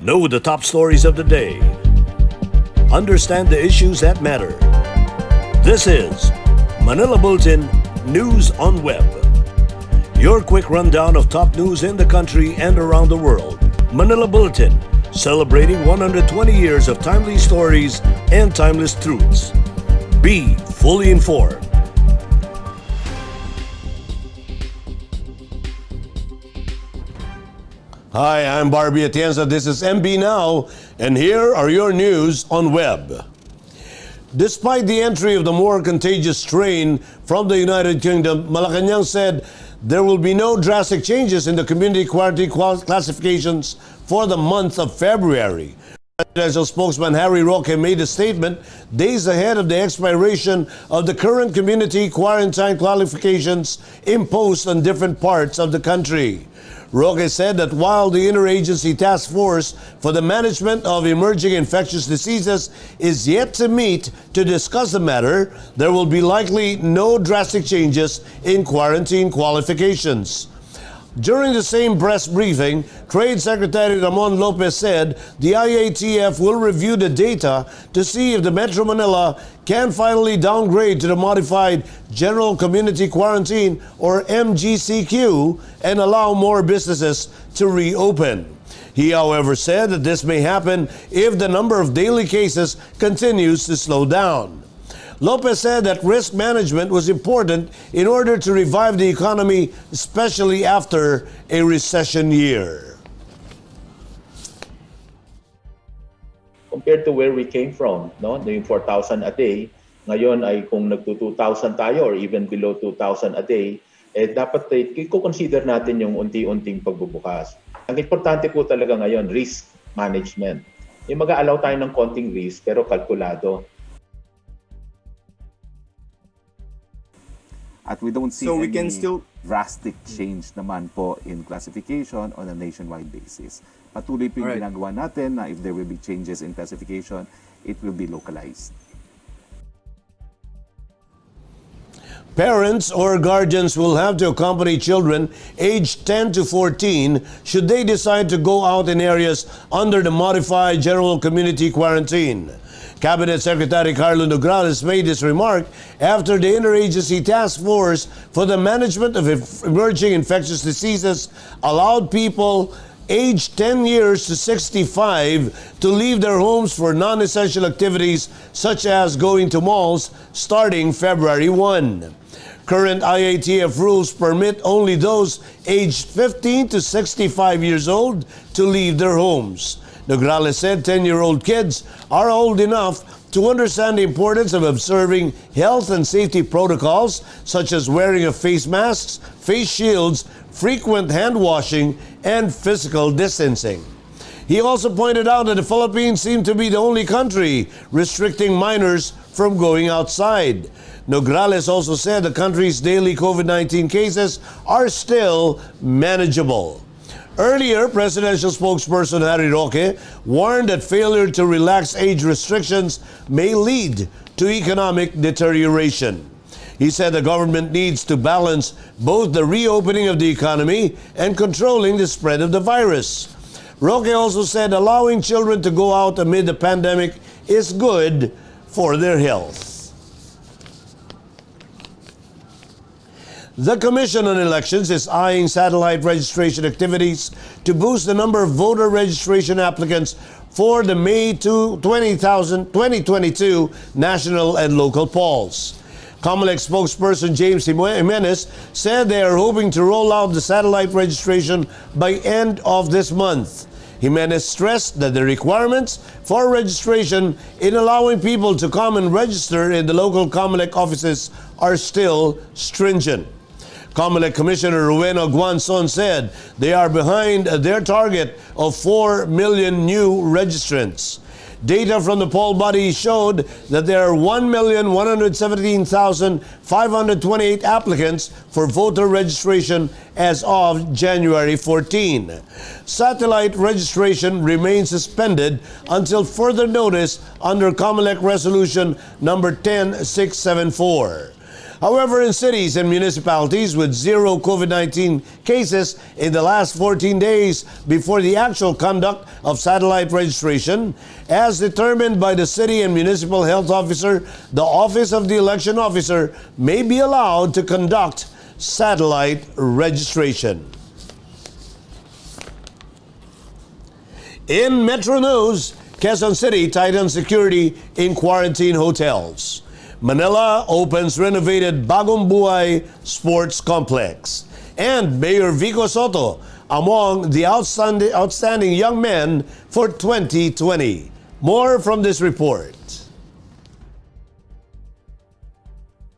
Know the top stories of the day. Understand the issues that matter. This is Manila Bulletin News on Web. Your quick rundown of top news in the country and around the world. Manila Bulletin, celebrating 120 years of timely stories and timeless truths. Be fully informed. Hi, I'm Barbie Atienza. This is MB Now, and here are your news on web. Despite the entry of the more contagious strain from the United Kingdom, Malacanang said there will be no drastic changes in the community quarantine classifications for the month of February. Presidential spokesman Harry Roque made a statement days ahead of the expiration of the current community quarantine qualifications imposed on different parts of the country. Roque said that while the Interagency Task Force for the Management of Emerging Infectious Diseases is yet to meet to discuss the matter, there will be likely no drastic changes in quarantine qualifications. During the same press briefing, Trade Secretary Ramon Lopez said the IATF will review the data to see if the Metro Manila can finally downgrade to the Modified General Community Quarantine or MGCQ and allow more businesses to reopen. He, however, said that this may happen if the number of daily cases continues to slow down. Lopez said that risk management was important in order to revive the economy, especially after a recession year. Compared to where we came from, no, yung 4,000 a day, ngayon ay kung nagto-2,000 tayo or even below 2,000 a day, dapat i-consider natin yung unti-unting pagbubukas. Ang importante po talaga ngayon, risk management. Yung mag-a-allow tayo ng konting risk pero kalkulado. At we don't see any drastic change naman po in classification on a nationwide basis. Patuloy po yung ginagawa natin na if there will be changes in classification, it will be localized. Parents or guardians will have to accompany children aged 10 to 14 should they decide to go out in areas under the Modified General Community Quarantine. Cabinet Secretary Carlo Nograles made this remark after the Interagency Task Force for the Management of Emerging Infectious Diseases allowed people aged 10 years to 65 to leave their homes for non-essential activities such as going to malls starting February 1. Current IATF rules permit only those aged 15 to 65 years old to leave their homes. Nograles said 10-year-old kids are old enough to understand the importance of observing health and safety protocols such as wearing of face masks, face shields, frequent hand washing, and physical distancing. He also pointed out that the Philippines seemed to be the only country restricting minors from going outside. Nograles also said the country's daily COVID-19 cases are still manageable. Earlier, presidential spokesperson Harry Roque warned that failure to relax age restrictions may lead to economic deterioration. He said the government needs to balance both the reopening of the economy and controlling the spread of the virus. Roque also said allowing children to go out amid the pandemic is good for their health. The Commission on Elections is eyeing satellite registration activities to boost the number of voter registration applicants for the May 2022 national and local polls. COMELEC spokesperson James Jimenez said they are hoping to roll out the satellite registration by end of this month. Jimenez stressed that the requirements for registration in allowing people to come and register in the local COMELEC offices are still stringent. COMELEC Commissioner Rowena Guanzon said they are behind their target of 4 million new registrants. Data from the poll body showed that there are 1,117,528 applicants for voter registration as of January 14. Satellite registration remains suspended until further notice under COMELEC Resolution number 10674. However, in cities and municipalities with zero COVID-19 cases in the last 14 days before the actual conduct of satellite registration, as determined by the city and municipal health officer, the office of the election officer may be allowed to conduct satellite registration. In Metro News, Quezon City tightens security in quarantine hotels. Manila opens renovated Bagong Buja Sports Complex. And Mayor Vicente Sotto among the outstanding young men for 2020. More from this report.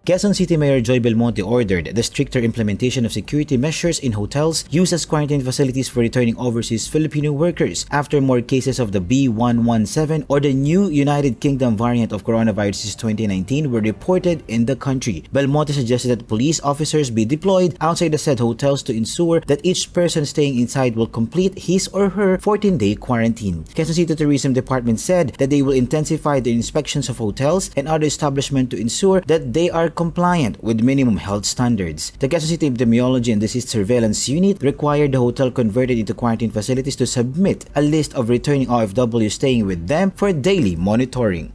Quezon City Mayor Joy Belmonte ordered the stricter implementation of security measures in hotels used as quarantine facilities for returning overseas Filipino workers after more cases of the B117 or the new United Kingdom variant of coronavirus 2019 were reported in the country. Belmonte suggested that police officers be deployed outside the said hotels to ensure that each person staying inside will complete his or her 14-day quarantine. Quezon City Tourism Department said that they will intensify the inspections of hotels and other establishments to ensure that they are compliant with minimum health standards. The Quezon City Epidemiology and Disease Surveillance Unit required the hotel converted into quarantine facilities to submit a list of returning OFWs staying with them for daily monitoring.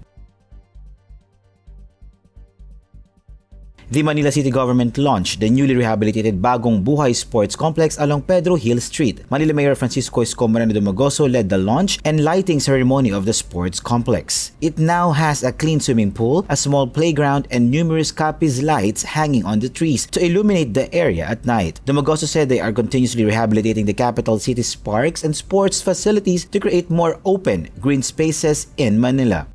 The Manila City Government launched the newly rehabilitated Bagong Buja Sports Complex along Pedro Hill Street. Manila Mayor Francisco Escomarano Dumagoso led the launch and lighting ceremony of the sports complex. It now has a clean swimming pool, a small playground, and numerous Capiz lights hanging on the trees to illuminate the area at night. Dumagoso said they are continuously rehabilitating the capital city's parks and sports facilities to create more open, green spaces in Manila.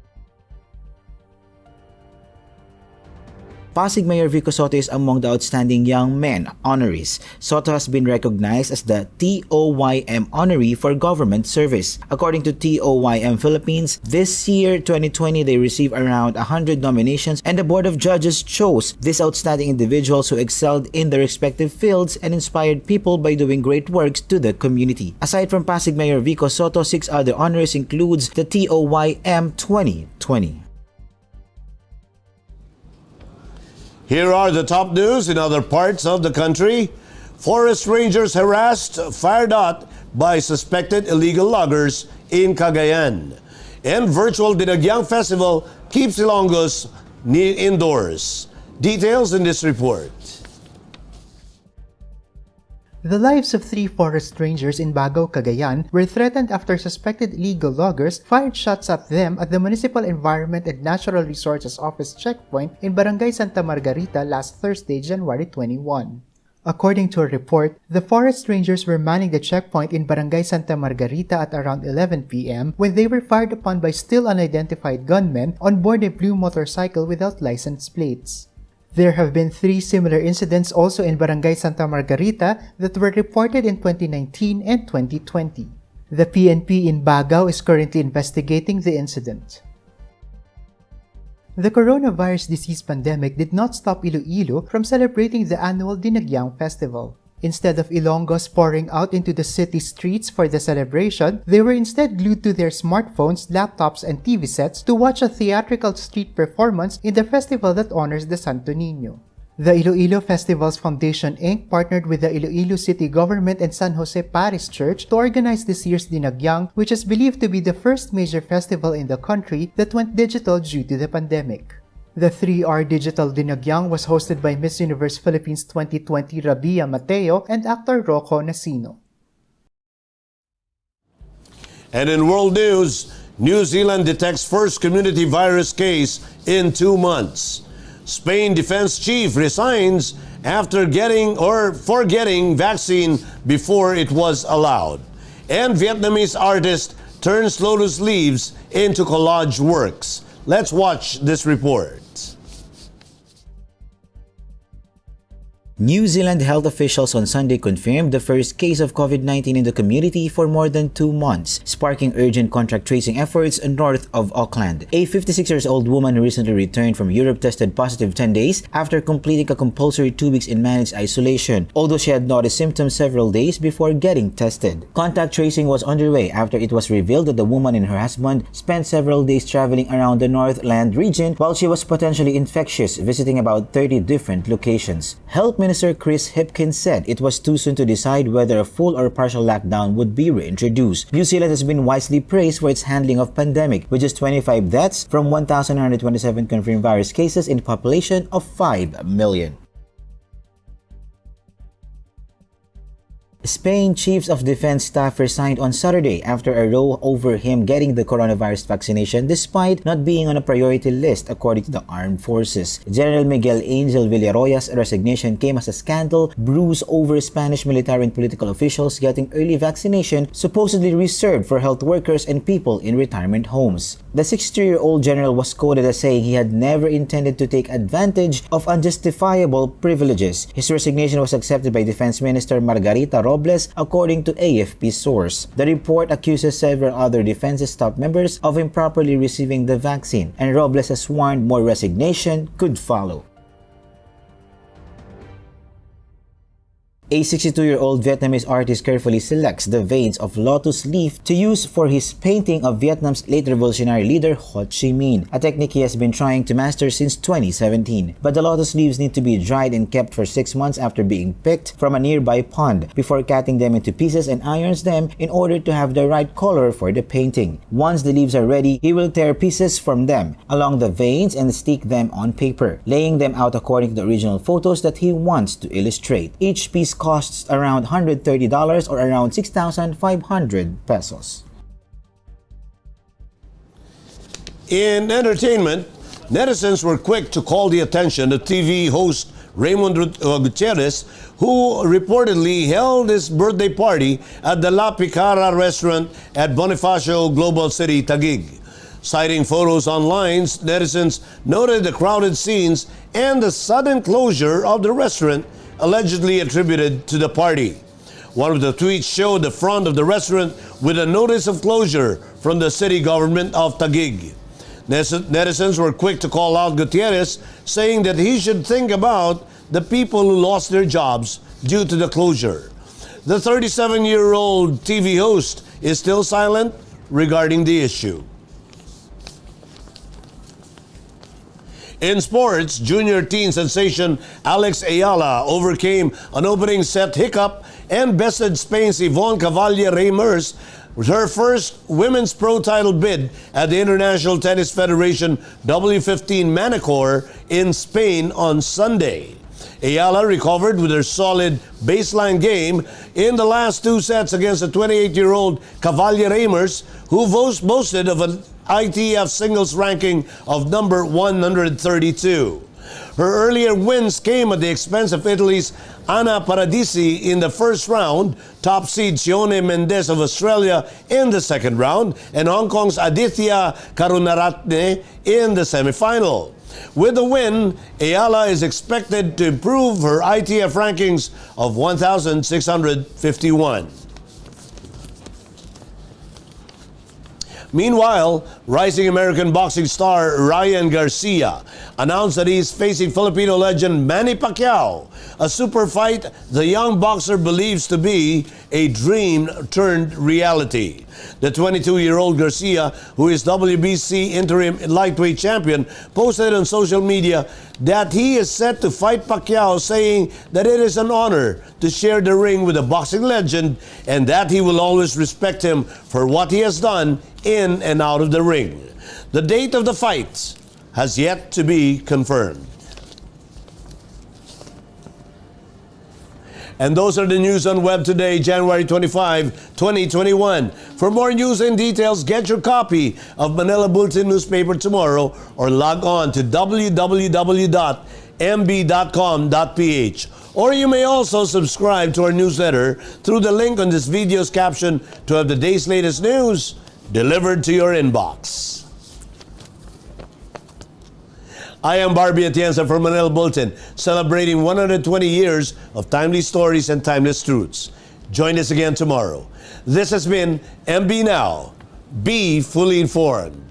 Pasig Mayor Vico Sotto is among the outstanding young men honorees. Sotto has been recognized as the TOYM honoree for government service. According to TOYM Philippines, this year 2020 they received around 100 nominations and the Board of Judges chose these outstanding individuals who excelled in their respective fields and inspired people by doing great works to the community. Aside from Pasig Mayor Vico Sotto, 6 other honorees includes the TOYM 2020. Here are the top news in other parts of the country. Forest rangers harassed, fired at by suspected illegal loggers in Cagayan. And virtual Dinagyang Festival keeps Ilonggos indoors. Details in this report. The lives of 3 forest rangers in Bagao, Cagayan were threatened after suspected illegal loggers fired shots at them at the Municipal Environment and Natural Resources Office checkpoint in Barangay Santa Margarita last Thursday, January 21. According to a report, the forest rangers were manning the checkpoint in Barangay Santa Margarita at around 11 p.m. when they were fired upon by still unidentified gunmen on board a blue motorcycle without license plates. There have been 3 similar incidents also in Barangay Santa Margarita that were reported in 2019 and 2020. The PNP in Bagao is currently investigating the incident. The coronavirus disease pandemic did not stop Iloilo from celebrating the annual Dinagyang Festival. Instead of Ilonggos pouring out into the city streets for the celebration, they were instead glued to their smartphones, laptops, and TV sets to watch a theatrical street performance in the festival that honors the Santo Niño. The Iloilo Festivals Foundation Inc. partnered with the Iloilo City Government and San Jose Parish Church to organize this year's Dinagyang, which is believed to be the first major festival in the country that went digital due to the pandemic. The 3R Digital Dinagyang was hosted by Miss Universe Philippines 2020 Rabia Mateo and actor Rocco Nasino. And in world news, New Zealand detects first community virus case in 2 months. Spain defense chief resigns after getting vaccine before it was allowed. And Vietnamese artist turns lotus leaves into collage works. Let's watch this report. New Zealand health officials on Sunday confirmed the first case of COVID-19 in the community for more than 2 months, sparking urgent contact tracing efforts north of Auckland. A 56-year-old woman who recently returned from Europe tested positive 10 days after completing a compulsory 2 weeks in managed isolation, although she had noticed symptoms several days before getting tested. Contact tracing was underway after it was revealed that the woman and her husband spent several days traveling around the Northland region while she was potentially infectious, visiting about 30 different locations. Health Minister Chris Hipkins said it was too soon to decide whether a full or partial lockdown would be reintroduced. New Zealand has been wisely praised for its handling of pandemic, with just 25 deaths from 1,127 confirmed virus cases in a population of 5 million. Spain Chiefs of Defense staff resigned on Saturday after a row over him getting the coronavirus vaccination despite not being on a priority list, according to the armed forces. General Miguel Angel Villarroya's resignation came as a scandal bruised over Spanish military and political officials getting early vaccination supposedly reserved for health workers and people in retirement homes. The 63-year-old general was quoted as saying he had never intended to take advantage of unjustifiable privileges. His resignation was accepted by Defense Minister Margarita Robles, according to AFP source. The report accuses several other defense staff members of improperly receiving the vaccine, and Robles has warned more resignation could follow. A 62-year-old Vietnamese artist carefully selects the veins of lotus leaf to use for his painting of Vietnam's late revolutionary leader Ho Chi Minh, a technique he has been trying to master since 2017. But the lotus leaves need to be dried and kept for 6 months after being picked from a nearby pond before cutting them into pieces and irons them in order to have the right color for the painting. Once the leaves are ready, he will tear pieces from them along the veins and stick them on paper, laying them out according to the original photos that he wants to illustrate. Each piece costs around $130 or around 6,500 pesos. In entertainment, netizens were quick to call the attention of TV host Raymond Gutierrez, who reportedly held his birthday party at the La Picara restaurant at Bonifacio Global City, Taguig. Citing photos online, netizens noted the crowded scenes and the sudden closure of the restaurant allegedly attributed to the party. One of the tweets showed the front of the restaurant with a notice of closure from the city government of Taguig. Netizens were quick to call out Gutierrez, saying that he should think about the people who lost their jobs due to the closure. The 37-year-old TV host is still silent regarding the issue. In sports, junior teen sensation Alex Ayala overcame an opening set hiccup and bested Spain's Ivonne Cavalier-Reimers with her first women's pro title bid at the International Tennis Federation W15 Manicor in Spain on Sunday. Ayala recovered with her solid baseline game in the last 2 sets against the 28-year-old Cavalier-Reimers, who boasted of an ITF singles ranking of number 132. Her earlier wins came at the expense of Italy's Anna Paradisi in the first round, top seed Sione Mendes of Australia in the second round, and Hong Kong's Aditya Karunaratne in the semifinal. With the win, Ayala is expected to improve her ITF rankings of 1,651. Meanwhile, rising American boxing star Ryan Garcia announced that he is facing Filipino legend Manny Pacquiao, a super fight the young boxer believes to be a dream turned reality. The 22-year-old Garcia, who is WBC interim lightweight champion, posted on social media that he is set to fight Pacquiao, saying that it is an honor to share the ring with a boxing legend and that he will always respect him for what he has done in and out of the ring. The date of the fight has yet to be confirmed. And those are the news on Web today, January 25, 2021. For more news and details, get your copy of Manila Bulletin newspaper tomorrow or log on to www.mb.com.ph. Or you may also subscribe to our newsletter through the link on this video's caption to have the day's latest news delivered to your inbox. I am Barbie Atienza from Manila Bulletin, celebrating 120 years of timely stories and timeless truths. Join us again tomorrow. This has been MB Now. Be fully informed.